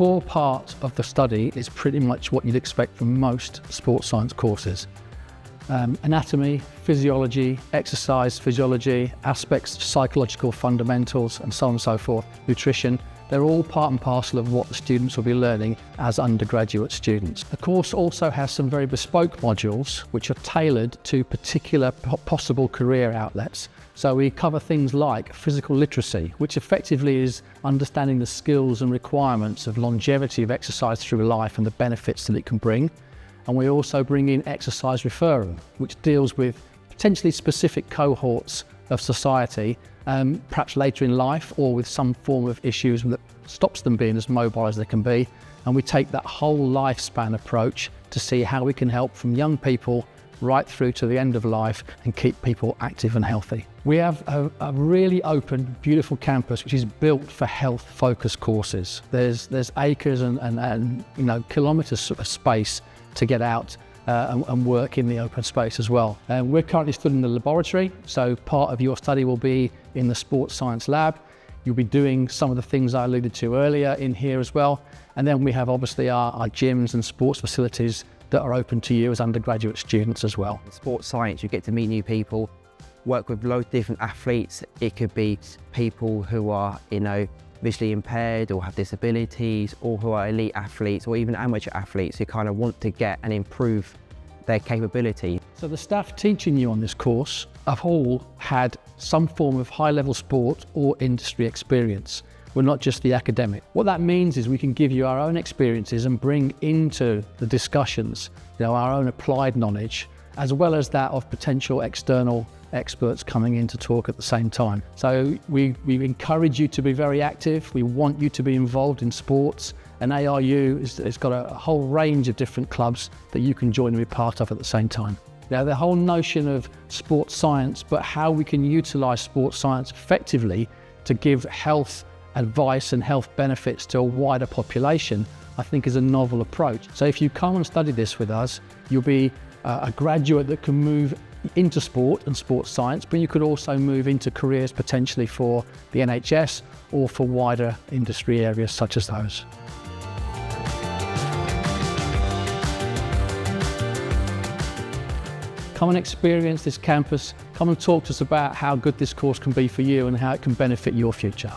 core part of the study is pretty much what you'd expect from most sports science courses. Anatomy, physiology, exercise physiology, aspects, psychological fundamentals, and so on and so forth, nutrition. They're all part and parcel of what the students will be learning as undergraduate students. The course also has some very bespoke modules which are tailored to particular possible career outlets. So we cover things like physical literacy, which effectively is understanding the skills and requirements of longevity of exercise through life and the benefits that it can bring. And we also bring in exercise referral, which deals with potentially specific cohorts of society, perhaps later in life or with some form of issues that stops them being as mobile as they can be. And we take that whole lifespan approach to see how we can help from young people right through to the end of life and keep people active and healthy. We have a really open, beautiful campus which is built for health-focused courses. There's acres and kilometres of space to get out and work in the open space as well. We're currently studying in the laboratory, so part of your study will be in the sports science lab. You'll be doing some of the things I alluded to earlier in here as well. And then we have obviously our gyms and sports facilities that are open to you as undergraduate students as well. In sports science, you get to meet new people, work with loads of different athletes. It could be people who are, visually impaired or have disabilities, or who are elite athletes or even amateur athletes who kind of want to get and improve their capability. So the staff teaching you on this course have all had some form of high-level sport or industry experience. We're not just the academic. What that means is we can give you our own experiences and bring into the discussions our own applied knowledge, as well as that of potential external experts coming in to talk at the same time. So we encourage you to be very active. We want you to be involved in sports, and ARU has got a whole range of different clubs that you can join and be part of at the same time. Now, the whole notion of sports science, but how we can utilise sports science effectively to give health advice and health benefits to a wider population, I think is a novel approach. So if you come and study this with us, you'll be a graduate that can move into sport and sports science, but you could also move into careers potentially for the NHS or for wider industry areas such as those. Come and experience this campus. Come and talk to us about how good this course can be for you and how it can benefit your future.